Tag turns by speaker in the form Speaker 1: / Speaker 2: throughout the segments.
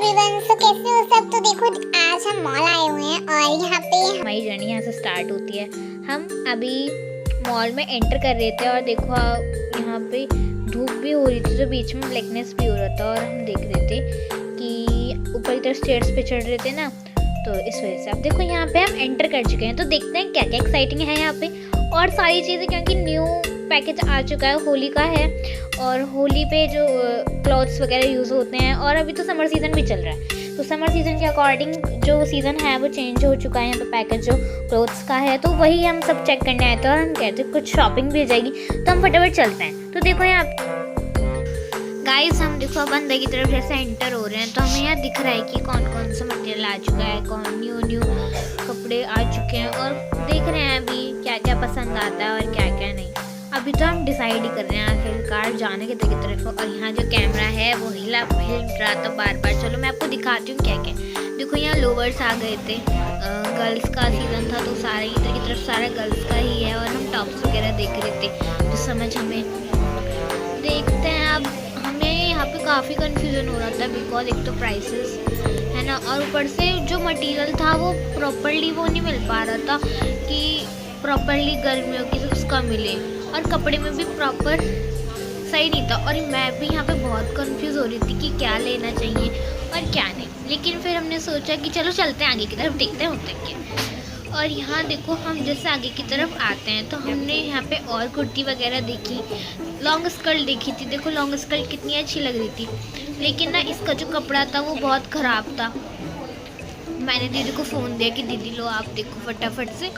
Speaker 1: Everyone, सो कैसे हो सब। तो देखो आज हम मॉल आए हुए हैं और यहाँ पे
Speaker 2: हमारी जर्नी यहाँ से स्टार्ट होती है। हम अभी मॉल में एंटर कर रहे थे और देखो यहाँ पे धूप भी हो रही थी तो बीच में ब्लैकनेस भी हो रहा था और हम देख रहे थे कि ऊपर की तरफ स्टेयर्स पे चढ़ रहे थे ना, तो इस वजह से अब देखो यहाँ पे हम एंटर कर चुके हैं। तो देखते हैं क्या क्या एक्साइटिंग है यहाँ पे और सारी चीज़ें, क्योंकि न्यू पैकेज आ चुका है, होली का है और होली पे जो क्लॉथ्स वगैरह यूज़ होते हैं और अभी तो समर सीज़न भी चल रहा है, तो समर सीज़न के अकॉर्डिंग जो सीज़न है वो चेंज हो चुका है। यहाँ पे पैकेज जो क्लॉथ्स का है तो वही हम सब चेक करने आए थे और हम कहते कुछ शॉपिंग भी हो जाएगी तो हम फटाफट चलते हैं। तो देखो यहाँ गाइस, हम देखो अब अंदर की तरफ जैसे एंटर हो रहे हैं तो हमें यहाँ दिख रहा है कि कौन कौन सा मटेरियल आ चुका है, कौन न्यू कपड़े आ चुके हैं और देख रहे हैं अभी क्या क्या पसंद आता है और क्या क्या नहीं। अभी तो हम डिसाइड ही कर रहे हैं आखिरकार जाने की तरफ। और यहाँ जो कैमरा है वो हिल रहा था बार बार। चलो मैं आपको दिखाती हूँ क्या क्या। देखो यहाँ लोवर्स आ गए थे, गर्ल्स का सीज़न था तो सारे इधर की तरफ सारा गर्ल्स का ही है और हम टॉप्स वगैरह देख रहे थे। तो समझ हमें देखते हैं। अब हमें यहाँ पे काफ़ी कन्फ्यूज़न हो रहा था बिकॉज एक तो प्राइसेस है ना और ऊपर से जो मटेरियल था वो प्रॉपरली वो नहीं मिल पा रहा था कि प्रॉपरली गर्मियों की उसका मिले और कपड़े में भी प्रॉपर सही नहीं था। और मैं भी यहाँ पे बहुत कंफ्यूज हो रही थी कि क्या लेना चाहिए और क्या नहीं। लेकिन फिर हमने सोचा कि चलो चलते हैं आगे की तरफ, देखते हैं होते क्या। और यहाँ देखो हम जैसे आगे की तरफ आते हैं तो हमने यहाँ पे और कुर्ती वगैरह देखी, लॉन्ग स्कर्ट देखी थी। देखो लॉन्ग स्कर्ट कितनी अच्छी लग रही थी, लेकिन ना इसका जो कपड़ा था वो बहुत ख़राब था। मैंने दीदी को फ़ोन दिया कि दीदी लो आप देखो फटाफट से।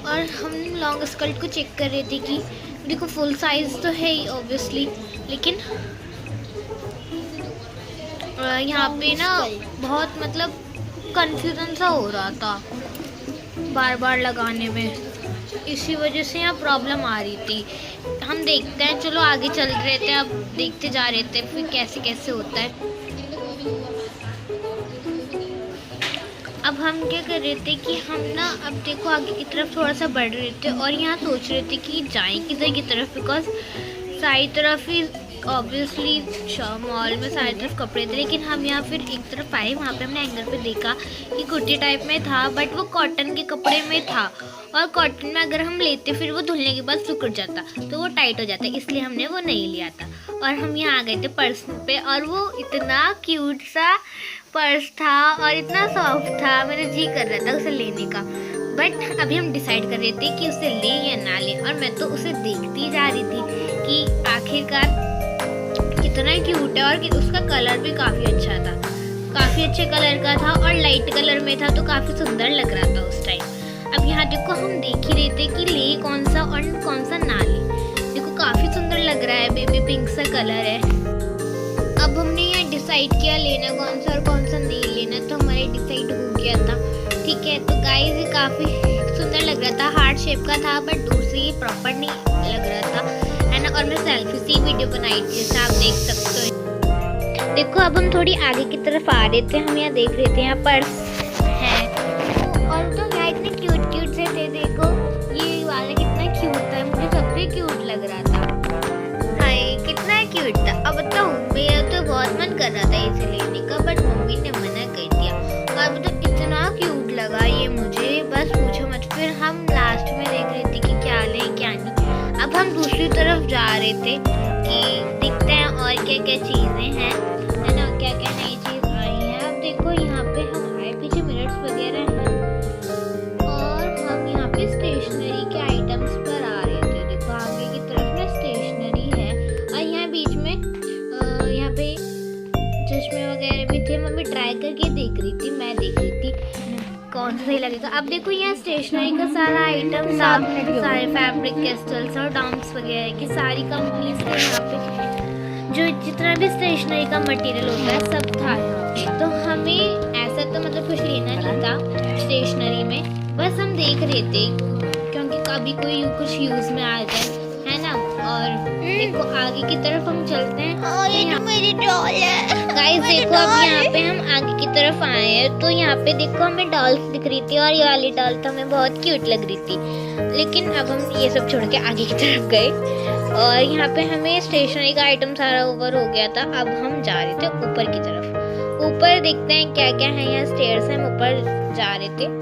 Speaker 2: और हम लॉन्ग स्कर्ट को चेक कर रहे थे कि देखो फुल साइज़ तो है ही ऑब्वियसली, लेकिन यहाँ पे ना बहुत मतलब कंफ्यूजन सा हो रहा था बार बार लगाने में, इसी वजह से यहाँ प्रॉब्लम आ रही थी। हम देखते हैं, चलो आगे चल रहे थे, अब देखते जा रहे थे फिर कैसे कैसे होता है। अब हम क्या कर रहे थे कि हम ना अब देखो आगे की तरफ थोड़ा सा बढ़ रहे थे और यहाँ सोच रहे थे कि जाएं किधर की तरफ, बिकॉज सारी तरफ ही ऑब्वियसली मॉल में सारी तरफ कपड़े थे। लेकिन हम यहाँ फिर एक तरफ आए, वहाँ पे हमने एंगल पे देखा कि कुर्ती टाइप में था बट वो कॉटन के कपड़े में था और कॉटन में अगर हम लेते फिर वो धुलने के बाद सिकुड़ जाता तो वो टाइट हो जाता, इसलिए हमने वो नहीं लिया था। और हम यहाँ आ गए थे पर्स पे और वो इतना क्यूट सा पर्स था और इतना सॉफ्ट था, मेरा जी कर रहा था उसे लेने का। बट अभी हम डिसाइड कर रहे थे कि उसे ले या ना ले और मैं तो उसे देखती जा रही थी कि आखिरकार कितना क्यूट है और उसका कलर भी काफ़ी अच्छा था, काफ़ी अच्छे कलर का था और लाइट कलर में था तो काफ़ी सुंदर लग रहा था उस टाइम। अब यहाँ देखो हम देख ही रहे थे कि ले कौन सा और कौन सा ना ले। देखो काफ़ी सुंदर लग रहा है, बेबी पिंक सा कलर है। अब हमने यहाँ डिसाइड किया लेना कौन सा और कौन सा नहीं लेना, तो हमारे डिसाइड हो गया था। ठीक है, तो गाइस ये काफ़ी सुंदर लग रहा था, हार्ट शेप का था बट दूर से ये प्रॉपर नहीं लग रहा था, है ना। और मैं सेल्फी से वीडियो बनाई थी जैसा आप देख सकते हो। देखो अब हम थोड़ी आगे की तरफ आ रहे थे, हम यहाँ देख रहे थे यहाँ पर्स है और तो यहाँ इतने क्यूट से थे। देखो ये वाला कितना क्यूट था, मुझे सबसे क्यूट लग रहा था। हाय कितना क्यूट था। अब तो मेरा तो बहुत मन कर रहा था इसे लेने का बट मम्मी ने मना कर दिया। अब तो इतना क्यूट लगा ये मुझे, बस पूछो मत। फिर हम लास्ट में देख रहे थे कि क्या लें क्या नहीं। अब हम दूसरी तरफ जा रहे थे कि देखते हैं और क्या क्या चीज़ें हैं, है ना, क्या क्या नई चीज़ आई है। अब देखो यहाँ पे हम आए, पीछे मिरर्स वगैरह हैं और हम यहाँ पे स्टेशनरी के आइटम्स पर आ रहे थे। देखो आगे की तरफ ना स्टेशनरी है और यहाँ बीच में यहाँ पे चश्मे वगैरह भी थे। मम्मी ट्राई करके देख रही थी, मैं देख रही थी कौन सा सही लगेगा। अब देखो यहाँ स्टेशनरी का सारा आइटम, सारे फैब्रिक क्रिस्टल्स और डॉम्स वगैरह की सारी कंपनीज है यहाँ पे, जो जितना भी स्टेशनरी का मटेरियल होता है सब था यहाँ पे। तो हमें ऐसा तो मतलब कुछ लेना नहीं था स्टेशनरी में, बस हम देख रहे थे क्योंकि कभी कोई कुछ यूज़ में आ जाए, है ना। और देखो आगे की तरफ हम चलते हैं।
Speaker 1: ये तो मेरी डॉल है
Speaker 2: गाइस देखो अब यहाँ पे हम आगे की तरफ आए हैं तो यहाँ पे देखो हमें डॉल्स दिख रही थी और ये वाली डॉल तो हमें बहुत क्यूट लग रही थी। लेकिन अब हम ये सब छोड़ के आगे की तरफ गए और यहाँ पे हमें स्टेशनरी का आइटम सारा ओवर हो गया था। अब हम जा रहे थे ऊपर की तरफ ऊपर देखते हैं क्या क्या है। यहाँ स्टेयर्स हैं, हम ऊपर जा रहे थे।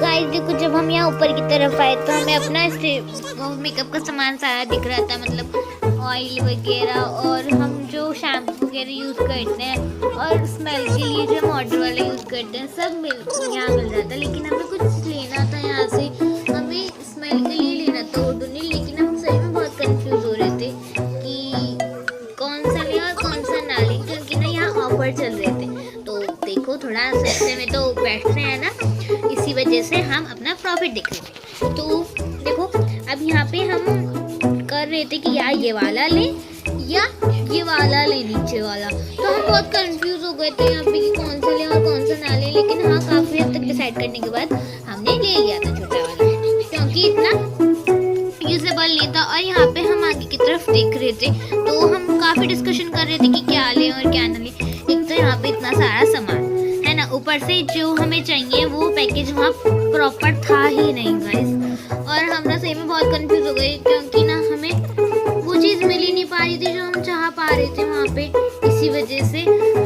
Speaker 2: गाइस देखो, जब हम यहाँ ऊपर की तरफ आए तो हमें अपना मेकअप का सामान सारा दिख रहा था, मतलब ऑयल वगैरह, और हम जो शैम्पू वगैरह यूज़ करते हैं और स्मेल के लिए जो हम ऑर्डर वाला यूज़ करते हैं, सब यहाँ मिल रहा था। लेकिन हमें कुछ लेना था यहाँ से, हमें स्मेल के लिए लेना था ओडोनिल, लेकिन हम सही में बहुत कंफ्यूज हो रहे थे कि कौन सा लें और कौन सा ना लें, क्योंकि ना यहाँ ऑफर चल रहे थे। तो देखो, थोड़ा सस्ते में तो बैठ रहे हैं ना, इसी वजह से हम अपना प्रॉफिट देख रहे थे। तो देखो, अब यहाँ पे हम कर रहे थे कि यार ये वाला लें या ये वाला लें, नीचे वाला। तो हम बहुत कंफ्यूज हो गए थे यहाँ पे कि कौन सा लें और कौन सा ना लें। लेकिन हाँ, काफ़ी हद तक डिसाइड करने के बाद हमने ले लिया था छोटा वाला, क्योंकि इतना यूजेबल नहीं था। और यहाँ पे हम आगे की तरफ देख रहे थे, तो हम काफ़ी डिस्कशन कर रहे थे कि क्या लें और क्या ना लें। एक तो यहाँ पे इतना सारा सामान है ना, ऊपर से जो हमें चाहिए वो पैकेज वहाँ प्रॉपर था ही नहीं गाइस। और हम ना सही में बहुत कंफ्यूज हो गए, क्योंकि ना हमें वो चीज़ मिल ही नहीं पा रही थी जो हम चाह पा रहे थे वहाँ पे। इसी वजह से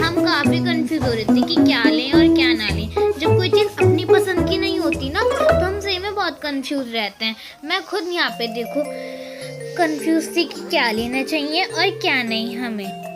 Speaker 2: हम काफ़ी कंफ्यूज हो रहे थे कि क्या लें और क्या ना लें। जब कोई चीज़ अपनी पसंद की नहीं होती ना, तो हम सही में बहुत कंफ्यूज रहते हैं। मैं खुद यहाँ पे देखो कंफ्यूज थी कि क्या लेना चाहिए और क्या नहीं हमें।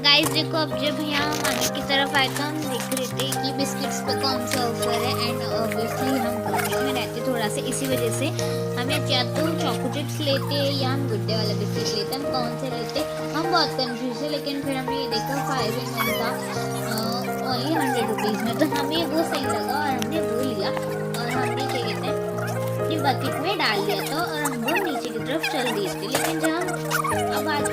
Speaker 2: गाइस देखो, अब जब यहाँ हम आगे की तरफ आए तो हम देख रहे थे कि बिस्किट्स पे कौन सा ऑफर है। एंड ऑब्वियसली हम बजट में रहते थोड़ा सा, इसी वजह से हमें या तो चॉको चिप्स लेते या हम गुड्डे वाला बिस्किट लेते, हम कौन से लेते हम बहुत कंफ्यूज है। लेकिन फिर हमने ये देखा 5 in 1 था ओनली 100 रुपीज़ में, तो हमें वो सही लगा और हमने वो लिया। और हमने क्या कहते हैं अपनी बकेट में डाल दिया था और हम वो नीचे की तरफ चल दिए थे। लेकिन जब अब आज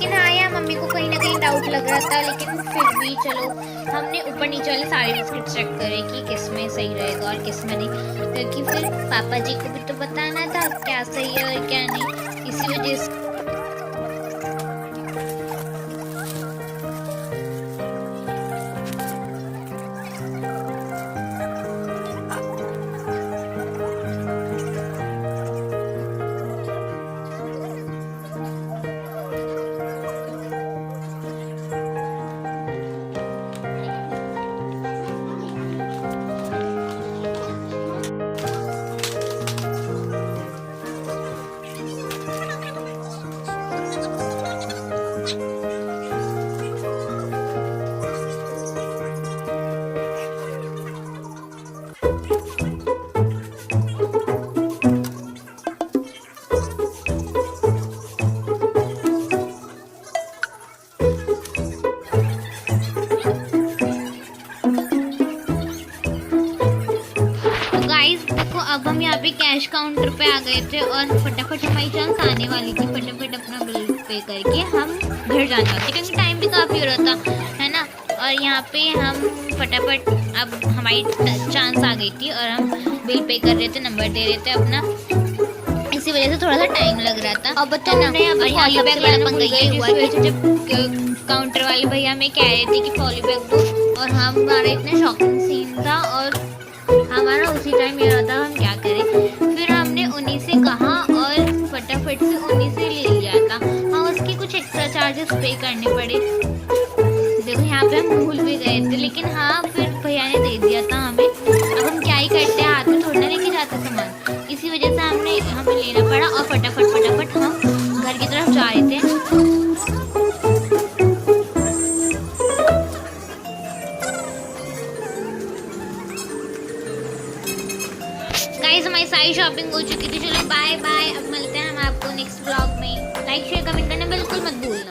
Speaker 2: लेकिन हाँ यार, मम्मी को कहीं ना कहीं डाउट लग रहा था, लेकिन फिर भी चलो हमने ऊपर नीचे वाले सारे बिस्किट चेक करे कि किस में सही रहेगा और किस में नहीं, क्योंकि फिर पापा जी को भी तो बताना था क्या सही है और क्या नहीं। इसी वजह से तो गाइस देखो, अब हम यहाँ पे कैश काउंटर पे आ गए थे और फटाफट हमारी चांस आने वाली थी। फटाफट अपना बिल पे करके हम घर जाना था क्योंकि टाइम भी काफ़ी हो रहा था, है ना। और यहाँ पे हम फटाफट, अब हमारी चांस आ गई थी और हम बिल पे कर रहे थे, नंबर दे रहे थे अपना, इसी वजह से थोड़ा सा टाइम लग रहा था। अब बता ना, और यहाँ सबसे बड़ा पंगा ये हुआ कि जब काउंटर वाले भैया हमें कह रहे थे कि पॉली बैग दो, और हमारा इतना शॉकिंग सीन था और हमारा उसी टाइम ये रहा था हम क्या करें। फिर हमने उन्हीं से कहा और फटाफट से उन्हीं से ले लिया था। हाँ, उसके कुछ एक्स्ट्रा चार्जेस पे करने पड़े। देखो यहाँ पे हम भूल भी गए थे, लेकिन हाँ फिर भैया ने दे दिया था हमें। अब हम क्या ही करते, हाथ में थोड़ा लेके जाते सामान, इसी वजह से हमें लेना पड़ा। और फटाफट हम घर की तरफ जा रहे थे। गाइस हमारी सारी शॉपिंग हो चुकी थी। चलो बाय बाय, अब मिलते हैं हम आपको नेक्स्ट व्लॉग में। लाइक शेयर कमेंट करना बिल्कुल मत भूलना।